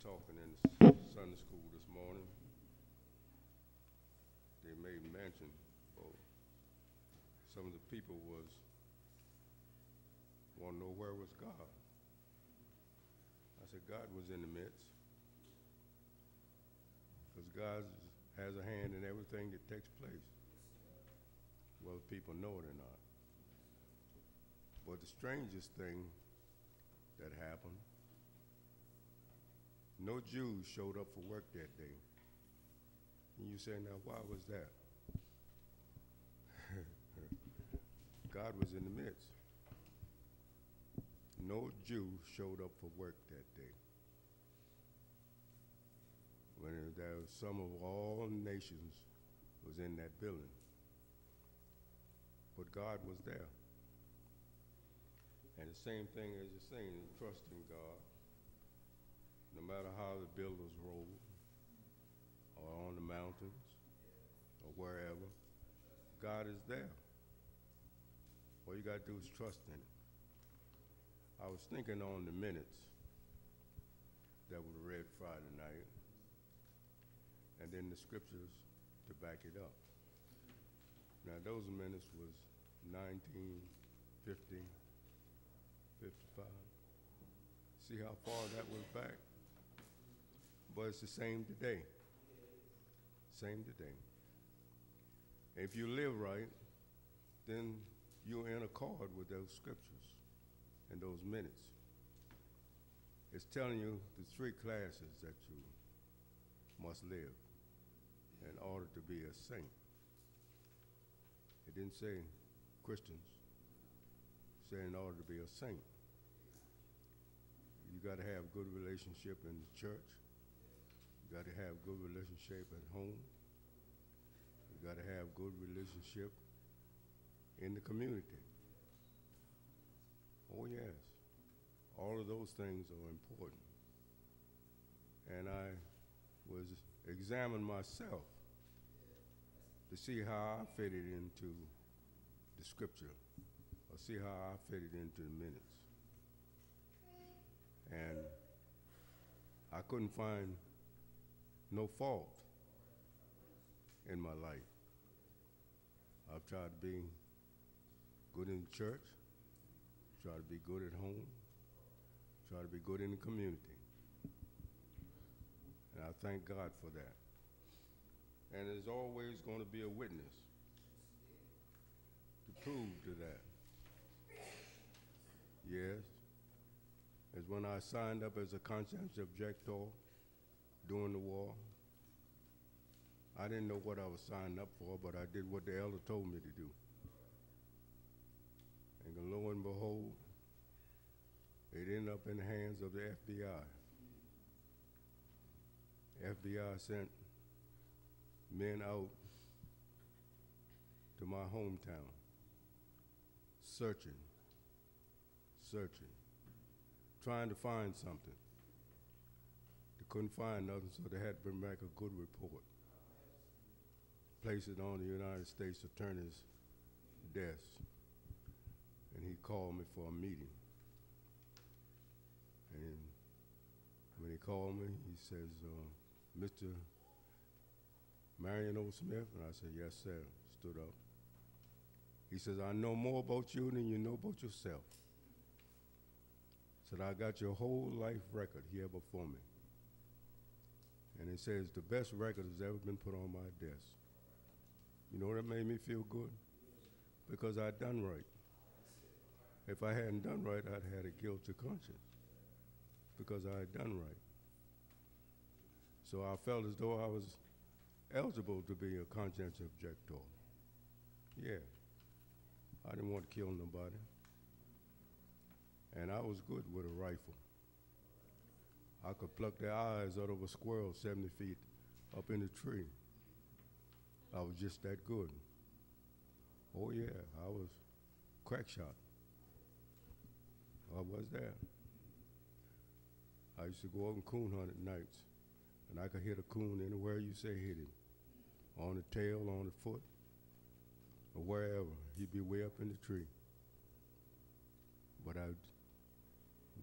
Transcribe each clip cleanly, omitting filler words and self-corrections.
talking in the Sunday school this morning, they made mention, well, some of the people want to know where was God. I said God was in the midst, because God has a hand in everything that takes place, whether people know it or not. But the strangest thing that happened, no Jews showed up for work that day. And you say, now why was that? God was in the midst. No Jew showed up for work that day. When there was some of all nations was in that building. But God was there. And the same thing as you're saying, trust in God. No matter how the builders roll, or on the mountains, or wherever, God is there. All you got to do is trust in it. I was thinking on the minutes that were read Friday night, and then the scriptures to back it up. Now those minutes was 1950, 55. See how far that was back? But it's the same today. Same today. If you live right, then you're in accord with those scriptures and those minutes. It's telling you the three classes that you must live in order to be a saint. It didn't say Christians. It said in order to be a saint. You got to have good relationship in the church. You got to have good relationship at home. You got to have good relationship in the community. Oh yes, all of those things are important. And I was examining myself to see how I fitted into the scripture, or see how I fitted into the minutes. And I couldn't find no fault in my life. I've tried to be good in the church, try to be good at home, try to be good in the community. And I thank God for that. And there's always going to be a witness to prove to that. Yes, as when I signed up as a conscientious objector during the war. I didn't know what I was signing up for, but I did what the elder told me to do. And lo and behold, it ended up in the hands of the FBI. FBI sent men out to my hometown, searching, trying to find something. They couldn't find nothing, so they had to bring back a good report. Place it on the United States Attorney's desk. And he called me for a meeting. And when he called me, he says, Mr. Marion O. Smith? And I said, yes, sir. Stood up. He says, I know more about you than you know about yourself. Said, I got your whole life record here before me. And it says, the best record has ever been put on my desk. You know what made me feel good? Because I'd done right. If I hadn't done right, I'd had a guilty conscience because I had done right. So I felt as though I was eligible to be a conscientious objector. Yeah, I didn't want to kill nobody. And I was good with a rifle. I could pluck their eyes out of a squirrel 70 feet up in the tree. I was just that good. Oh yeah, I was crack shot. I was there. I used to go out and coon hunt at nights, and I could hit a coon anywhere you say hit him. On the tail, on the foot, or wherever. He'd be way up in the tree. But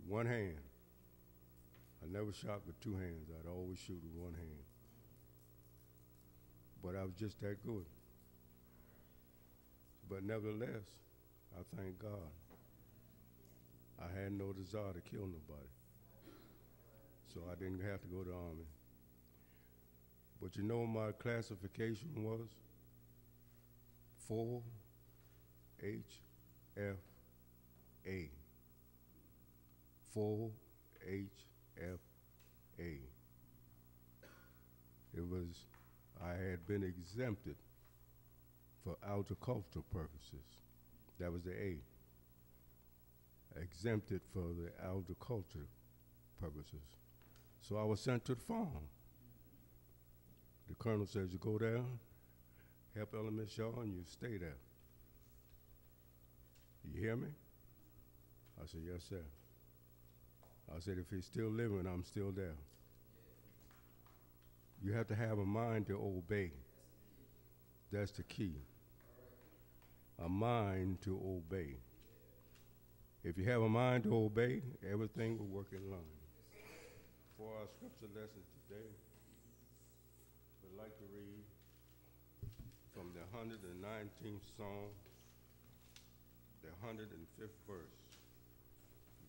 one hand, I never shot with two hands. I'd always shoot with one hand. But I was just that good. But nevertheless, I thank God. I had no desire to kill nobody. So I didn't have to go to the Army. But you know my classification was 4HFA. 4HFA. It was, I had been exempted for agricultural purposes. That was the A. Exempted for the agricultural purposes. So I was sent to the farm. The colonel says, you go there, help Element Shaw, and you stay there. You hear me? I said, yes, sir. I said, if he's still living, I'm still there. You have to have a mind to obey. That's the key. A mind to obey. If you have a mind to obey, everything will work in line. For our scripture lesson today, I'd like to read from the 119th Psalm, the 105th verse,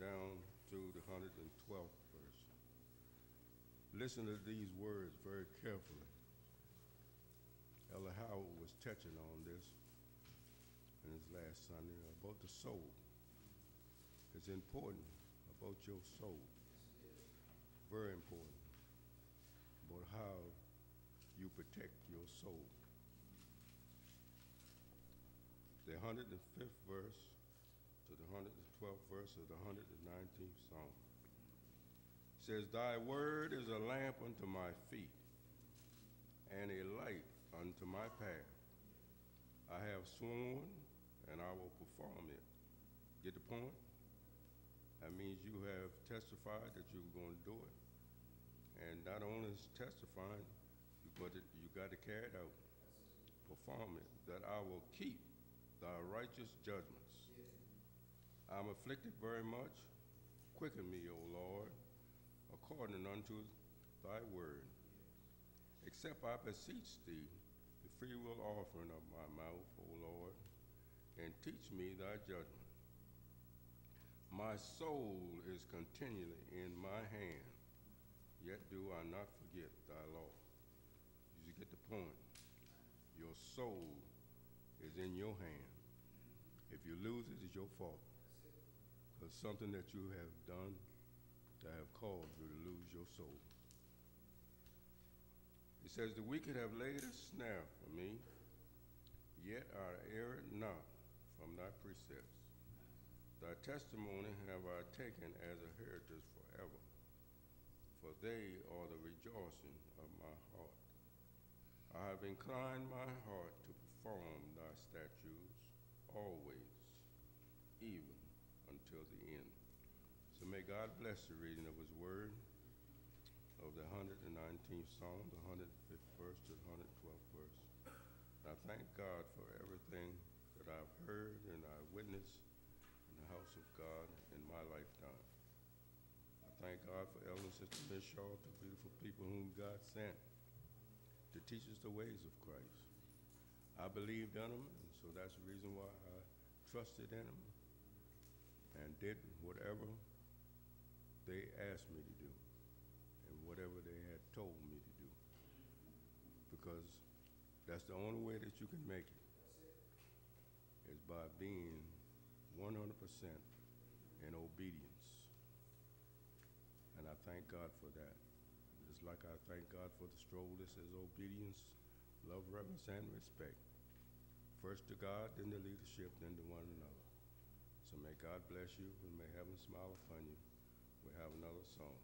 down to the 112th verse. Listen to these words very carefully. Ella Howard was touching on this in his last Sunday about the soul. It's important about your soul. Very important about how you protect your soul. The 105th verse to the 112th verse of the 119th Psalm says, thy word is a lamp unto my feet and a light unto my path. I have sworn and I will perform it. Get the point? That means you have testified that you're going to do it. And not only is testifying, but you got to carry it out. Perform it. That I will keep thy righteous judgments. I'm afflicted very much. Quicken me, O Lord, according unto thy word. Except I beseech thee the freewill offering of my mouth, O Lord, and teach me thy judgment. My soul is continually in my hand, yet do I not forget thy law. You get the point. Your soul is in your hand. If you lose it, it's your fault. Because something that you have done that have caused you to lose your soul. It says, the wicked have laid a snare for me, yet I err not from thy precepts. Thy testimony have I taken as a heritage forever, for they are the rejoicing of my heart. I have inclined my heart to perform thy statutes always, even until the end. So may God bless the reading of his word of the 119th Psalm, the 105th verse to the 112th verse. And I thank God for everything that I've heard and I witnessed in the house of God in my lifetime. I thank God for Elder and Sister Miss Shaw, the beautiful people whom God sent to teach us the ways of Christ. I believed in them, and so that's the reason why I trusted in them and did whatever they asked me to do and whatever they had told me to do. Because that's the only way that you can make it, is by being 100% in obedience. And I thank God for that. Just like I thank God for the stroll that says obedience, love, reverence, and respect. First to God, then to leadership, then to one another. So may God bless you, and may heaven smile upon you. We have another song.